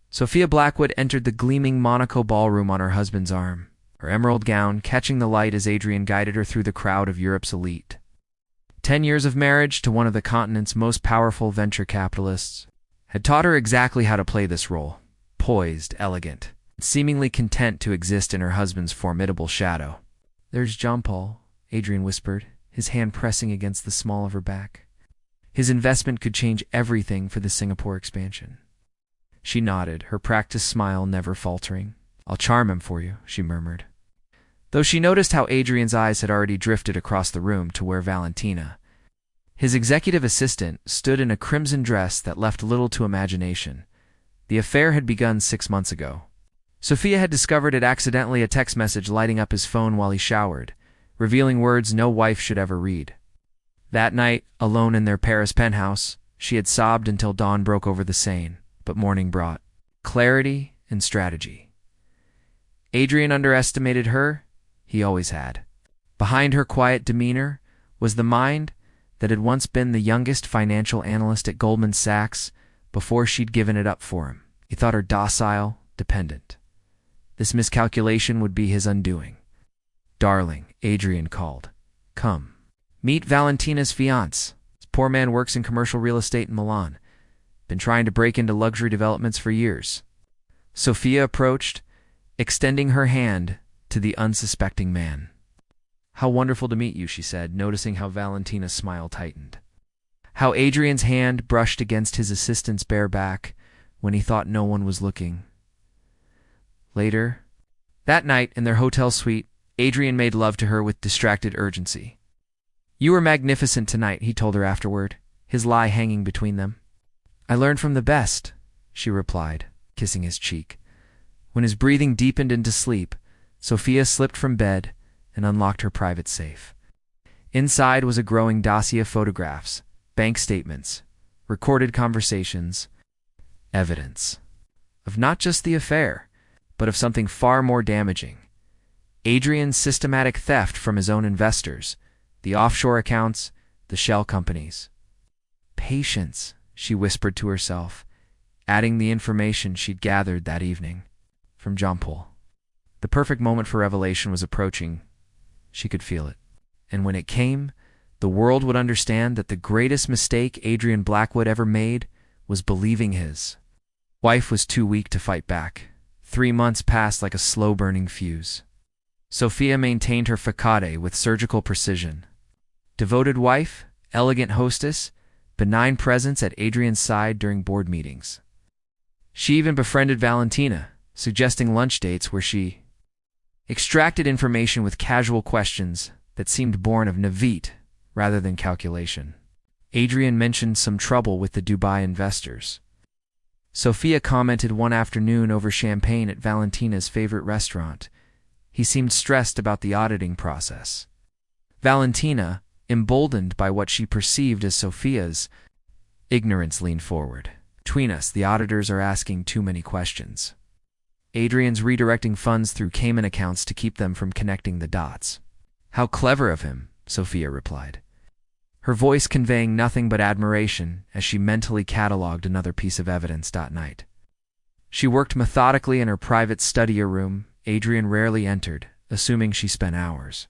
Sophia Blackwood entered the gleaming Monaco ballroom on her husband's arm, her emerald gown catching the light as Adrian guided her through the crowd of Europe's elite. 10 years of marriage to one of the continent's most powerful venture capitalists had taught her exactly how to play this role, poised, elegant, seemingly content to exist in her husband's formidable shadow. "There's Jean-Paul," Adrian whispered, his hand pressing against the small of her back. His investment could change everything for the Singapore expansion. She nodded, her practiced smile never faltering. "I'll charm him for you," she murmured. Though she noticed how Adrian's eyes had already drifted across the room to where Valentina, his executive assistant, stood in a crimson dress that left little to imagination. The affair had begun 6 months ago. Sophia had discovered it accidentally, a text message lighting up his phone while he showered, revealing words no wife should ever read. That night, alone in their Paris penthouse, she had sobbed until dawn broke over the Seine, but morning brought clarity and strategy. Adrian underestimated her. He always had. Behind her quiet demeanor was the mind that had once been the youngest financial analyst at Goldman Sachs before she'd given it up for him. He thought her docile, dependent. This miscalculation would be his undoing. "Darling," Adrian called. "Come. Meet Valentina's fiancé. This poor man works in commercial real estate in Milan. Been trying to break into luxury developments for years." Sophia approached, extending her hand to the unsuspecting man. "How wonderful to meet you," she said, noticing how Valentina's smile tightened. How Adrian's hand brushed against his assistant's bare back when he thought no one was looking. Later, that night in their hotel suite, Adrian made love to her with distracted urgency. "You were magnificent tonight," he told her afterward, his lie hanging between them. "I learned from the best," she replied, kissing his cheek. When his breathing deepened into sleep, Sophia slipped from bed and unlocked her private safe. Inside was a growing dossier of photographs, bank statements, recorded conversations, evidence of not just the affair, but of something far more damaging: Adrian's systematic theft from his own investors, the offshore accounts, the shell companies. "Patience," she whispered to herself, adding the information she'd gathered that evening from Jean-Paul. The perfect moment for revelation was approaching. She could feel it. And when it came, the world would understand that the greatest mistake Adrian Blackwood ever made was believing his wife was too weak to fight back. 3 months passed like a slow-burning fuse. Sophia maintained her facade with surgical precision. Devoted wife, elegant hostess, benign presence at Adrian's side during board meetings. She even befriended Valentina, suggesting lunch dates where she extracted information with casual questions that seemed born of naivete rather than calculation. Adrian mentioned some trouble with the Dubai investors. Sophia commented one afternoon over champagne at Valentina's favorite restaurant. He seemed stressed about the auditing process. Valentina, emboldened by what she perceived as Sophia's ignorance, leaned forward. "Between us, the auditors are asking too many questions. Adrian's redirecting funds through Cayman accounts to keep them from connecting the dots." "How clever of him," Sophia replied, her voice conveying nothing but admiration as she mentally catalogued another piece of evidence that night. She worked methodically in her private study room. Adrian rarely entered, assuming she spent hours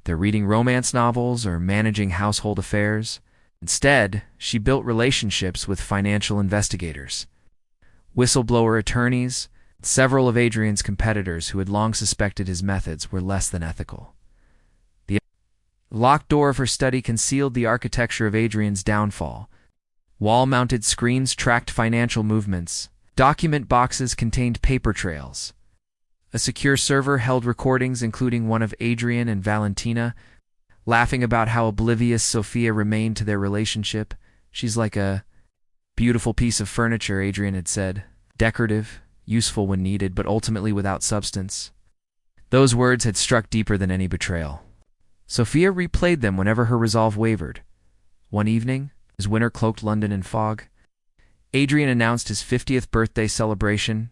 there reading romance novels or managing household affairs. Instead, she built relationships with financial investigators, whistleblower attorneys, several of Adrian's competitors who had long suspected his methods were less than ethical. The locked door of her study concealed the architecture of Adrian's downfall. Wall-mounted screens tracked financial movements. Document boxes contained paper trails. A secure server held recordings, including one of Adrian and Valentina, laughing about how oblivious Sophia remained to their relationship. "She's like a beautiful piece of furniture," Adrian had said. "Decorative, useful when needed, but ultimately without substance." Those words had struck deeper than any betrayal. Sophia replayed them whenever her resolve wavered. One evening, as winter cloaked London in fog, Adrian announced his 50th birthday celebration,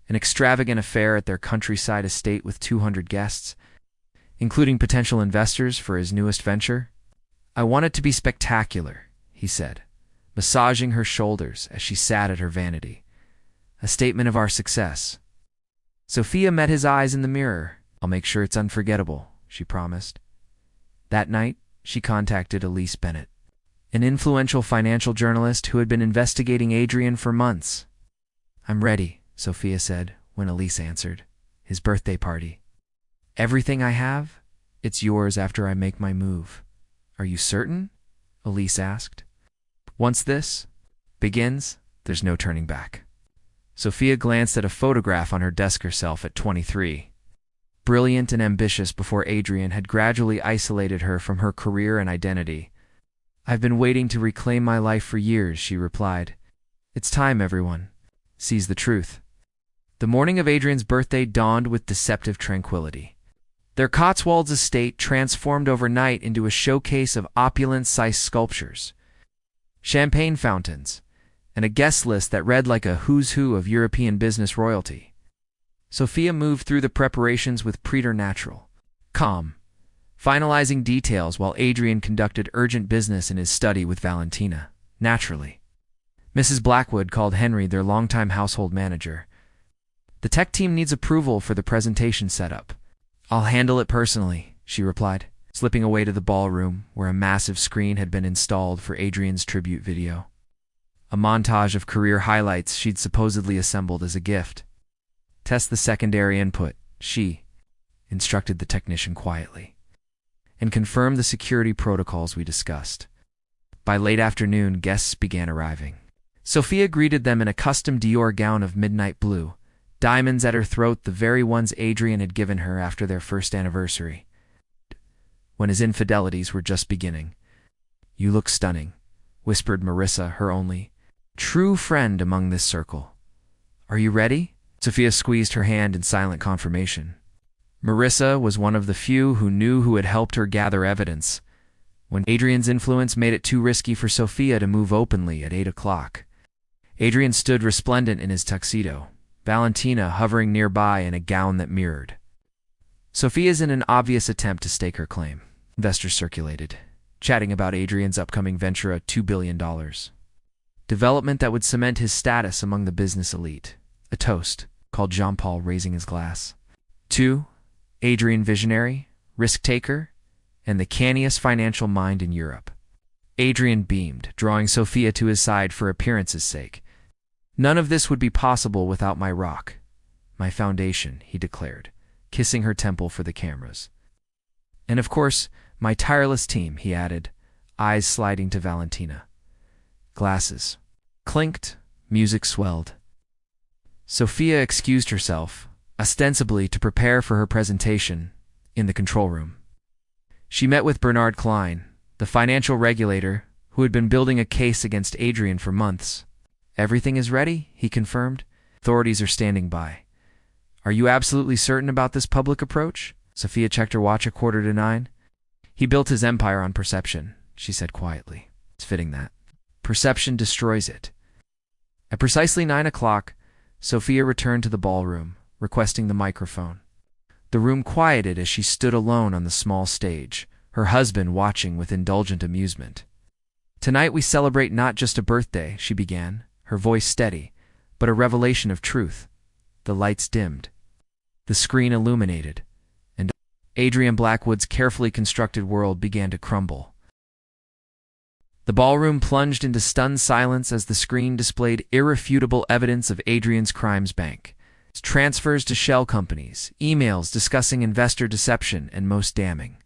an extravagant affair at their countryside estate with 200 guests, including potential investors for his newest venture. "I want it to be spectacular," he said, massaging her shoulders as she sat at her vanity. a statement of our success. Sophia met his eyes in the mirror. I'll make sure it's unforgettable, she promised. That night, she contacted Elise Bennett, an influential financial journalist who had been investigating Adrian for months. I'm ready, Sophia said when Elise answered. His birthday party. Everything I have? It's yours after I make my move. Are you certain? Elise asked. Once this begins, there's no turning back. Sophia glanced at a photograph on her desk herself at 23. Brilliant and ambitious before Adrian had gradually isolated her from her career and identity. I've been waiting to reclaim my life for years, she replied. It's time, everyone. Seize the truth. The morning of Adrian's birthday dawned with deceptive tranquility. Their Cotswolds estate transformed overnight into a showcase of opulence-sized sculptures, champagne fountains, and a guest list that read like a who's who of European business royalty. Sophia moved through the preparations with preternatural calm, finalizing details while Adrian conducted urgent business in his study with Valentina. Naturally, Mrs. Blackwood called Henry their longtime household manager. The tech team needs approval for the presentation setup. I'll handle it personally, she replied, slipping away to the ballroom where a massive screen had been installed for Adrian's tribute video. A montage of career highlights she'd supposedly assembled as a gift. Test the secondary input, she instructed the technician quietly, and confirm the security protocols we discussed. By late afternoon, guests began arriving. Sophia greeted them in a custom Dior gown of midnight blue, diamonds at her throat, the very ones Adrian had given her after their first anniversary, when his infidelities were just beginning. You look stunning, whispered Marissa, her only true friend among this circle. Are you ready? Sophia squeezed her hand in silent confirmation. Marissa was one of the few who knew who had helped her gather evidence when Adrian's influence made it too risky for Sophia to move openly at 8 o'clock. Adrian stood resplendent in his tuxedo, Valentina hovering nearby in a gown that mirrored. Sophia's in an obvious attempt to stake her claim. Investors circulated, chatting about Adrian's upcoming venture at $2 billion. Development that would cement his status among the business elite. A toast, called Jean-Paul, raising his glass. 2. Adrian, visionary, risk-taker, and the canniest financial mind in Europe. Adrian beamed, drawing Sophia to his side for appearance's sake. None of this would be possible without my rock, my foundation, he declared, kissing her temple for the cameras. And of course, my tireless team, he added, eyes sliding to Valentina. Glasses clinked, music swelled. Sophia excused herself, ostensibly to prepare for her presentation, in the control room. She met with Bernard Klein, the financial regulator who had been building a case against Adrian for months. Everything is ready, he confirmed. Authorities are standing by. Are you absolutely certain about this public approach? Sophia checked her watch at 8:45. He built his empire on perception, she said quietly. It's fitting that. Perception destroys it. At precisely 9 o'clock, Sophia returned to the ballroom, requesting the microphone. The room quieted as she stood alone on the small stage, her husband watching with indulgent amusement. Tonight we celebrate not just a birthday, she began, her voice steady, but a revelation of truth. The lights dimmed. The screen illuminated, and Adrian Blackwood's carefully constructed world began to crumble. The ballroom plunged into stunned silence as the screen displayed irrefutable evidence of Adrian's crimes bank. Transfers to shell companies, emails discussing investor deception, and most damning,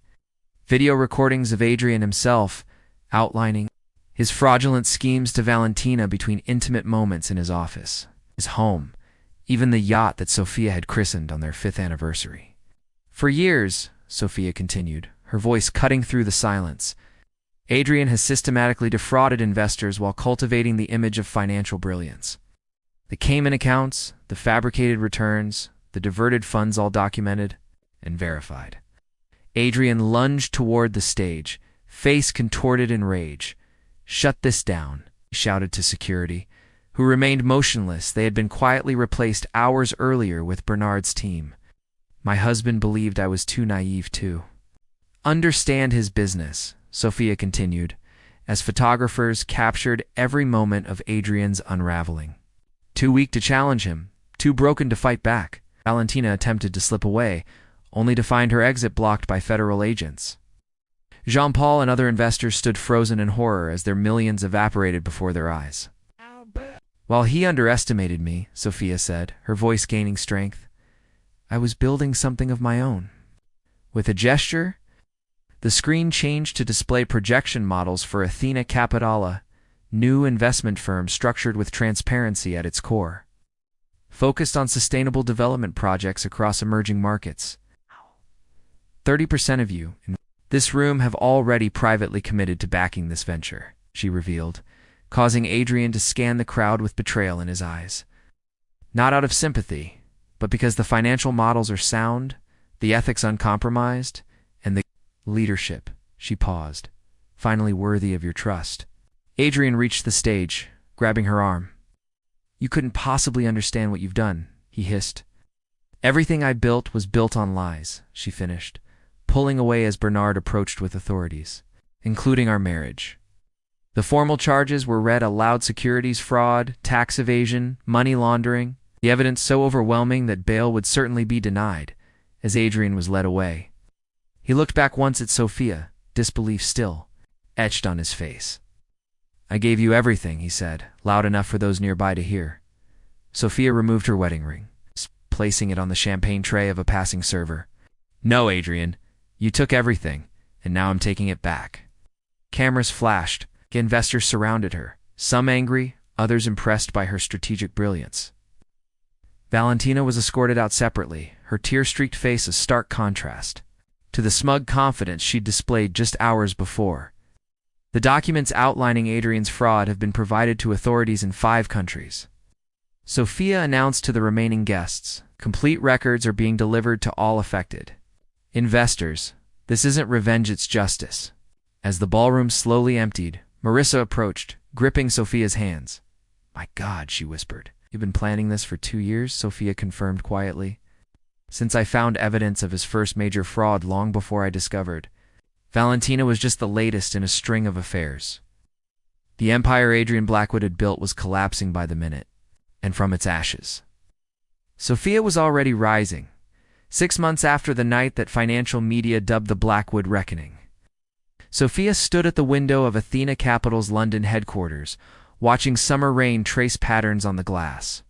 video recordings of Adrian himself outlining his fraudulent schemes to Valentina between intimate moments in his office, his home, even the yacht that Sophia had christened on their 5th anniversary. For years, Sophia continued, her voice cutting through the silence, Adrian has systematically defrauded investors while cultivating the image of financial brilliance. The Cayman accounts, the fabricated returns, the diverted funds all documented and verified. Adrian lunged toward the stage, face contorted in rage. Shut this down, he shouted to security, who remained motionless. They had been quietly replaced hours earlier with Bernard's team. My husband believed I was too naive too. Understand his business, Sophia continued, as photographers captured every moment of Adrian's unraveling. Too weak to challenge him, too broken to fight back, Valentina attempted to slip away, only to find her exit blocked by federal agents. Jean-Paul and other investors stood frozen in horror as their millions evaporated before their eyes. While he underestimated me, Sophia said, her voice gaining strength, I was building something of my own. With a gesture, the screen changed to display projection models for Athena Capitala, new investment firm structured with transparency at its core, focused on sustainable development projects across emerging markets. 30% of you in this room have already privately committed to backing this venture, she revealed, causing Adrian to scan the crowd with betrayal in his eyes. Not out of sympathy, but because the financial models are sound, the ethics uncompromised, and the leadership, she paused, finally worthy of your trust. Adrian reached the stage, grabbing her arm. You couldn't possibly understand what you've done, he hissed. Everything I built was built on lies, she finished, pulling away as Bernard approached with authorities, including our marriage. The formal charges were read aloud: securities fraud, tax evasion, money laundering, the evidence so overwhelming that bail would certainly be denied, as Adrian was led away. He looked back once at Sophia, disbelief still etched on his face. I gave you everything, he said, loud enough for those nearby to hear. Sophia removed her wedding ring, placing it on the champagne tray of a passing server. No, Adrian, you took everything, and now I'm taking it back. Cameras flashed. Investors surrounded her, some angry, others impressed by her strategic brilliance. Valentina was escorted out separately, her tear-streaked face a stark contrast to the smug confidence she'd displayed just hours before. The documents outlining Adrian's fraud have been provided to authorities in 5 countries. Sophia announced to the remaining guests, complete records are being delivered to all affected. Investors, this isn't revenge, it's justice. As the ballroom slowly emptied, Marissa approached, gripping Sophia's hands. My God, she whispered. You've been planning this for 2 years, Sophia confirmed quietly. Since I found evidence of his first major fraud long before I discovered. Valentina was just the latest in a string of affairs. The empire Adrian Blackwood had built was collapsing by the minute, and from its ashes. Sophia was already rising, 6 months after the night that financial media dubbed the Blackwood Reckoning. Sophia stood at the window of Athena Capital's London headquarters, watching summer rain trace patterns on the glass.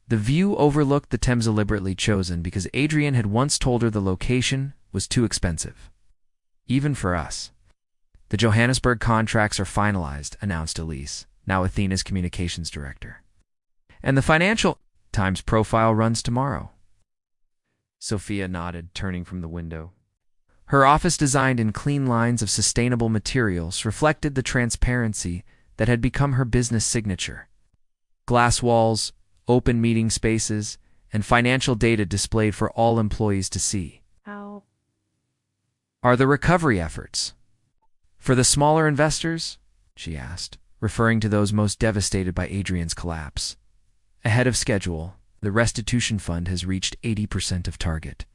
The view overlooked the Thames, deliberately chosen because Adrian had once told her the location was too expensive. Even for us. The Johannesburg contracts are finalized, announced Elise, now Athena's communications director. And the Financial Times profile runs tomorrow. Sophia nodded, turning from the window. Her office, designed in clean lines of sustainable materials, reflected the transparency that had become her business signature. Glass walls, open meeting spaces, and financial data displayed for all employees to see. How Are the recovery efforts? For the smaller investors? She asked, referring to those most devastated by Adrian's collapse. Ahead of schedule, the restitution fund has reached 80% of target.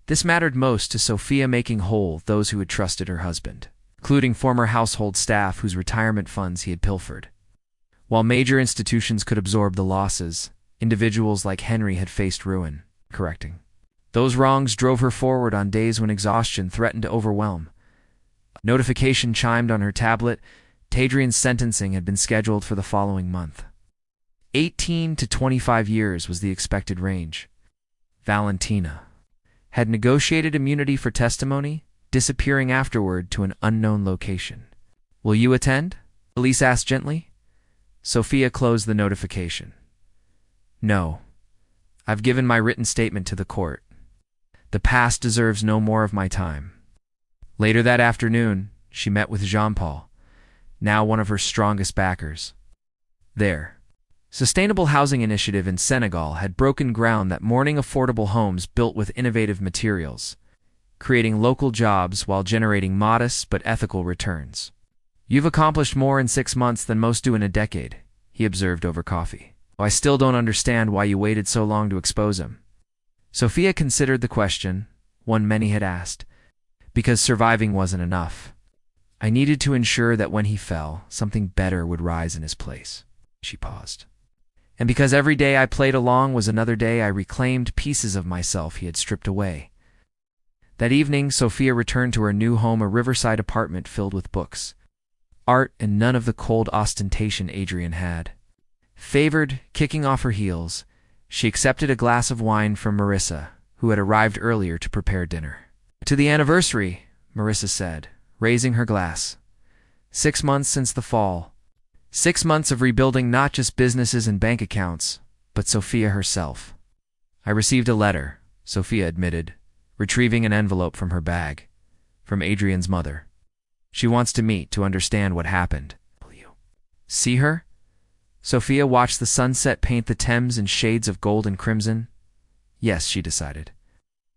This mattered most to Sophia, making whole those who had trusted her husband, including former household staff whose retirement funds he had pilfered. While major institutions could absorb the losses, individuals like Henry had faced ruin, correcting. Those wrongs drove her forward on days when exhaustion threatened to overwhelm. A notification chimed on her tablet. Adrian's sentencing had been scheduled for the following month. 18 to 25 years was the expected range. Valentina had negotiated immunity for testimony, disappearing afterward to an unknown location. Will you attend? Elise asked gently. Sophia closed the notification. No. I've given my written statement to the court. The past deserves no more of my time. Later that afternoon, she met with Jean-Paul, now one of her strongest backers. Their sustainable housing initiative in Senegal had broken ground that morning, affordable homes built with innovative materials, creating local jobs while generating modest but ethical returns. You've accomplished more in 6 months than most do in a decade, he observed over coffee. I still don't understand why you waited so long to expose him. Sophia considered the question, one many had asked. Because surviving wasn't enough. I needed to ensure that when he fell, something better would rise in his place. She paused. And because every day I played along was another day I reclaimed pieces of myself he had stripped away. That evening, Sophia returned to her new home, a riverside apartment filled with books, art, and none of the cold ostentation Adrian had. Favored, kicking off her heels, she accepted a glass of wine from Marissa, who had arrived earlier to prepare dinner. "To the anniversary," Marissa said, raising her glass. 6 months since the fall. 6 months of rebuilding not just businesses and bank accounts, but Sophia herself. "I received a letter," Sophia admitted, retrieving an envelope from her bag. "From Adrian's mother. She wants to meet to understand what happened." "Will you see her?" Sophia watched the sunset paint the Thames in shades of gold and crimson. Yes, she decided.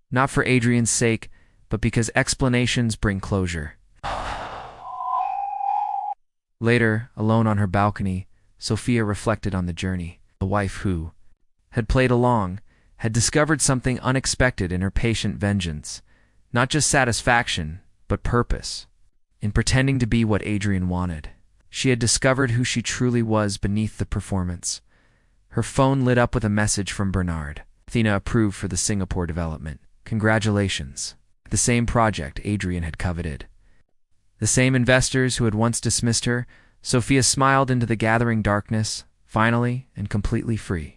Not for Adrian's sake, but because explanations bring closure. Later, alone on her balcony, Sophia reflected on the journey. The wife who had played along had discovered something unexpected in her patient vengeance. Not just satisfaction, but purpose. In pretending to be what Adrian wanted, she had discovered who she truly was beneath the performance. Her phone lit up with a message from Bernard. "Athena approved for the Singapore development. Congratulations." The same project Adrian had coveted. The same investors who had once dismissed her. Sophia smiled into the gathering darkness, finally and completely free.